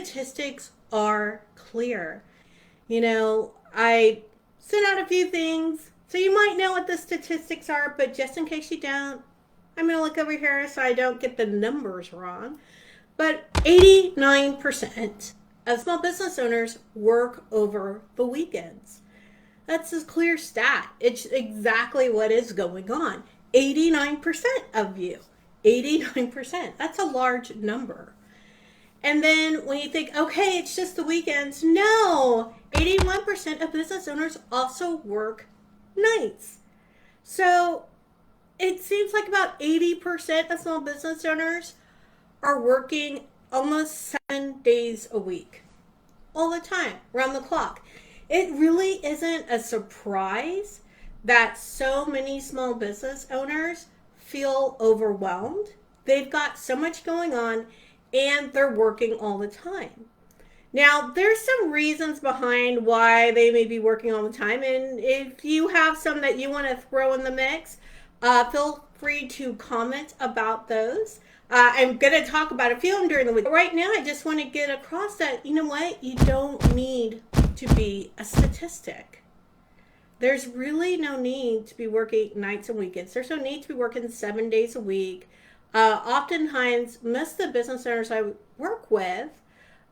statistics are clear. I sent out a few things, so you might know what the statistics are, but just in case you don't, I'm going to look over here so I don't get the numbers wrong. But 89% of small business owners work over the weekends. That's a clear stat. It's exactly what is going on. 89% of you. 89%. That's a large number. And then when you think, okay, it's just the weekends. No, 81% of business owners also work nights. So it seems like about 80% of small business owners are working almost 7 days a week. All the time, around the clock. It really isn't a surprise that so many small business owners feel overwhelmed. They've got so much going on and they're working all the time. Now, there's some reasons behind why they may be working all the time, and if you have some that you want to throw in the mix, feel free to comment about those. I'm going to talk about a few of them during the week. Right now, I just want to get across that, you know what? You don't need to be a statistic. There's really no need to be working nights and weekends. There's no need to be working 7 days a week. Oftentimes, most of the business owners I work with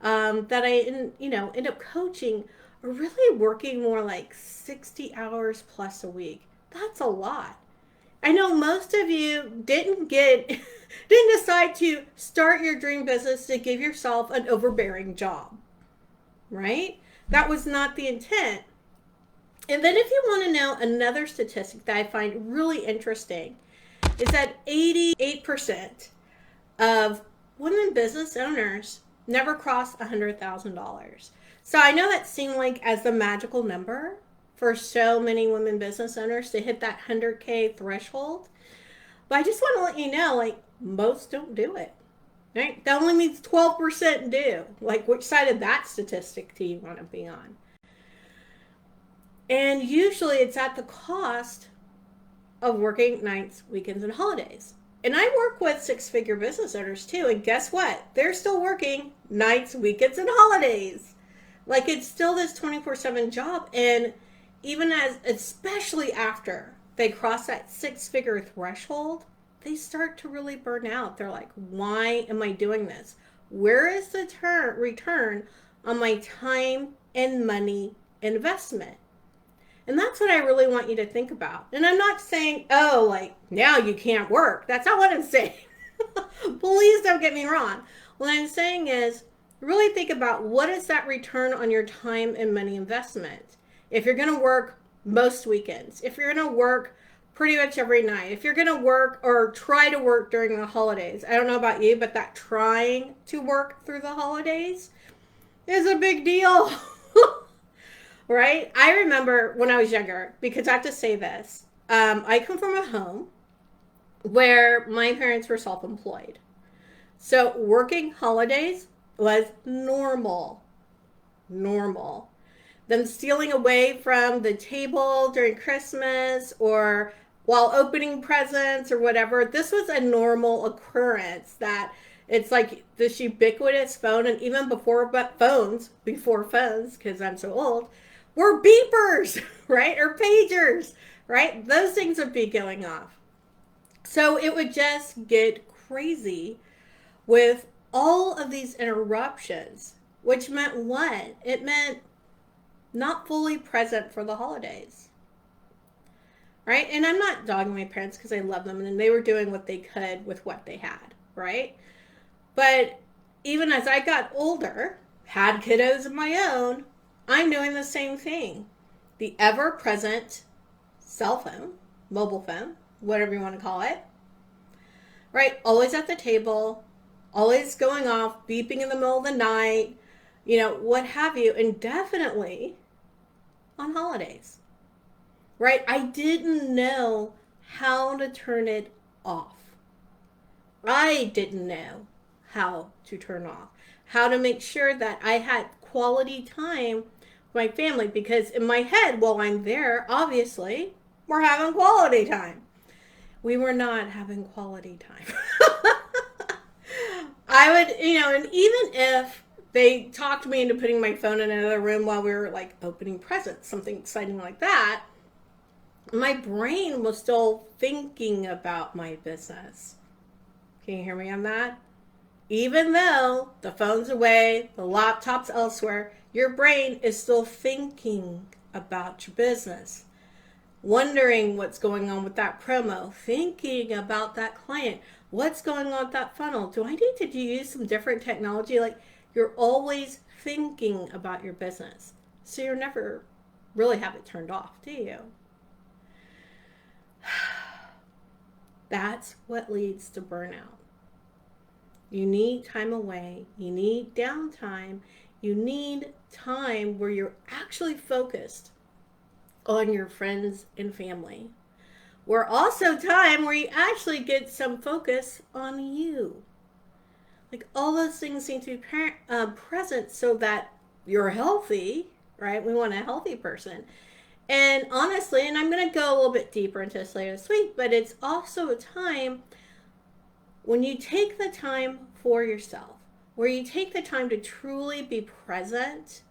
that I end up coaching are really working more like 60 hours plus a week. That's a lot. I know most of you didn't decide to start your dream business to give yourself an overbearing job, right? That was not the intent. And then if you want to know another statistic that I find really interesting is that 88% of women business owners never cross $100,000. So I know that seemed like as the magical number for so many women business owners to hit that 100K threshold. But I just want to let you know, like, most don't do it. Right? That only means 12% do. Like, which side of that statistic do you want to be on? And usually it's at the cost of working nights, weekends, and holidays. And I work with six-figure business owners too. And guess what? They're still working nights, weekends, and holidays. Like, it's still this 24/7 job. And even especially after they cross that six-figure threshold, they start to really burn out. They're like, why am I doing this? Where is the return on my time and money investment? And that's what I really want you to think about. And I'm not saying, oh, like, now you can't work. That's not what I'm saying. Please don't get me wrong. What I'm saying is, really think about what is that return on your time and money investment. If you're going to work most weekends, if you're going to work pretty much every night, if you're going to work or try to work during the holidays, I don't know about you, but that trying to work through the holidays is a big deal. Right? I remember when I was younger, because I have to say this, I come from a home where my parents were self-employed. So working holidays was normal. Them stealing away from the table during Christmas or while opening presents or whatever, this was a normal occurrence that it's like this ubiquitous phone, and even before phones, because I'm so old, were beepers, right? Or pagers, right? Those things would be going off. So it would just get crazy with all of these interruptions, which meant what? It meant not fully present for the holidays, right? And I'm not dogging my parents because I love them and they were doing what they could with what they had, right? But even as I got older, had kiddos of my own, I'm doing the same thing. The ever-present cell phone, mobile phone, whatever you want to call it, right? Always at the table, always going off, beeping in the middle of the night, what have you, and definitely on holidays, right? I didn't know how to turn it off. I didn't know how to turn off, how to make sure that I had quality time with my family, because in my head, while I'm there, obviously, we're having quality time. We were not having quality time. I would, and even if they talked me into putting my phone in another room while we were like opening presents, something exciting like that. My brain was still thinking about my business. Can you hear me on that? Even though the phone's away, the laptop's elsewhere, your brain is still thinking about your business, wondering what's going on with that promo, thinking about that client, what's going on with that funnel. Do I need to use some different technology? Like, you're always thinking about your business. So you never really have it turned off, do you? That's what leads to burnout. You need time away. You need downtime. You need time where you're actually focused on your friends and family. Or also time where you actually get some focus on you. Like, all those things need to be present so that you're healthy, right? We want a healthy person. And honestly, and I'm going to go a little bit deeper into this later this week, but it's also a time when you take the time for yourself, where you take the time to truly be present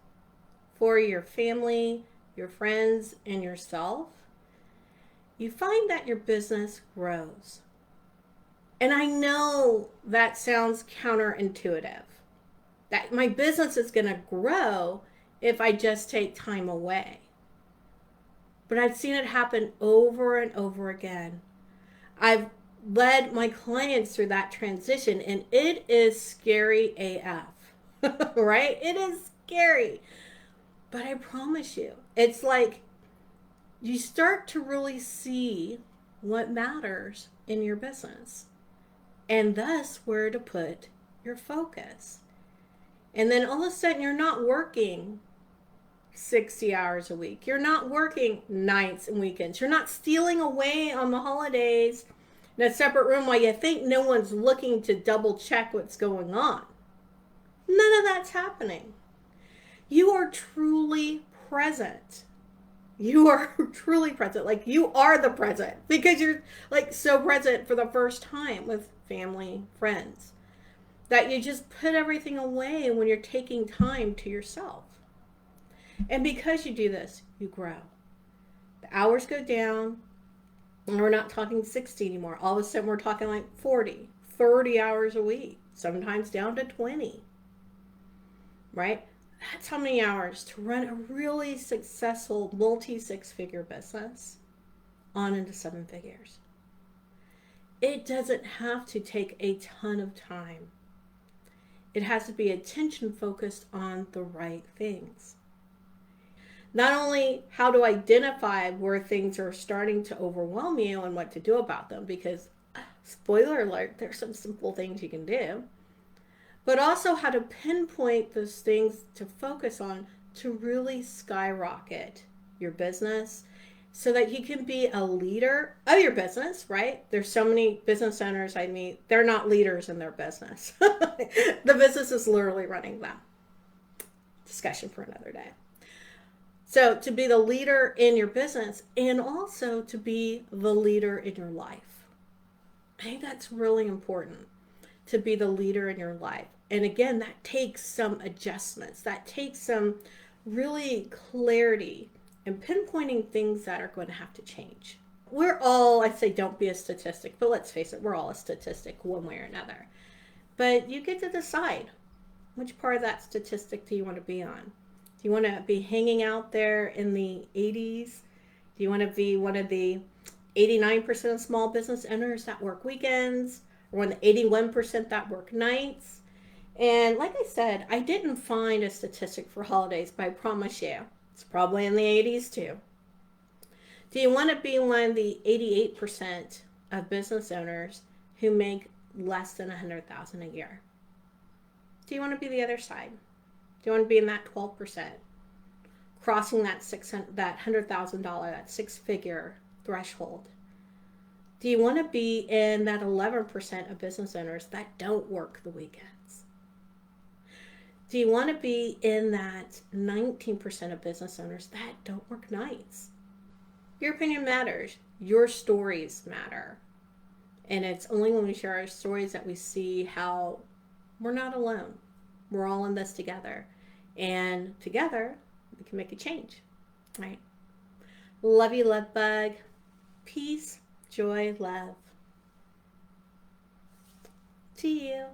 for your family, your friends, and yourself, you find that your business grows. And I know that sounds counterintuitive, that my business is going to grow if I just take time away. But I've seen it happen over and over again. I've led my clients through that transition, and it is scary AF, right? It is scary. But I promise you, it's like you start to really see what matters in your business and thus where to put your focus. And then all of a sudden, you're not working 60 hours a week. You're not working nights and weekends. You're not stealing away on the holidays in a separate room while you think no one's looking to double check what's going on. None of that's happening. You are truly present. You are truly present. Like, you are the present because you're like so present for the first time with family, friends, that you just put everything away when you're taking time to yourself. And because you do this, you grow. The hours go down, and we're not talking 60 anymore. All of a sudden, we're talking like 40, 30 hours a week, sometimes down to 20, right? That's how many hours to run a really successful multi-six-figure business on into 7 figures. It doesn't have to take a ton of time. It has to be attention focused on the right things. Not only how to identify where things are starting to overwhelm you and what to do about them, because, spoiler alert, there's some simple things you can do, but also how to pinpoint those things to focus on to really skyrocket your business so that you can be a leader of your business, right? There's so many business owners I meet, they're not leaders in their business. The business is literally running them. Discussion for another day. So to be the leader in your business and also to be the leader in your life. I think that's really important, to be the leader in your life. And again, that takes some adjustments. That takes some really clarity and pinpointing things that are going to have to change. We're all, I say don't be a statistic, but let's face it, we're all a statistic one way or another. But you get to decide which part of that statistic do you want to be on. Do you want to be hanging out there in the 80s? Do you want to be one of the 89% of small business owners that work weekends? Or one of the 81% that work nights? And like I said, I didn't find a statistic for holidays, but I promise you, it's probably in the 80s too. Do you want to be one of the 88% of business owners who make less than $100,000 a year? Do you want to be the other side? Do you want to be in that 12%, crossing that $100,000, that 6-figure threshold? Do you want to be in that 11% of business owners that don't work the weekends? Do you want to be in that 19% of business owners that don't work nights? Your opinion matters. Your stories matter. And it's only when we share our stories that we see how we're not alone. We're all in this together. And together, we can make a change. Right? Love you, love bug. Peace, joy, love. To you.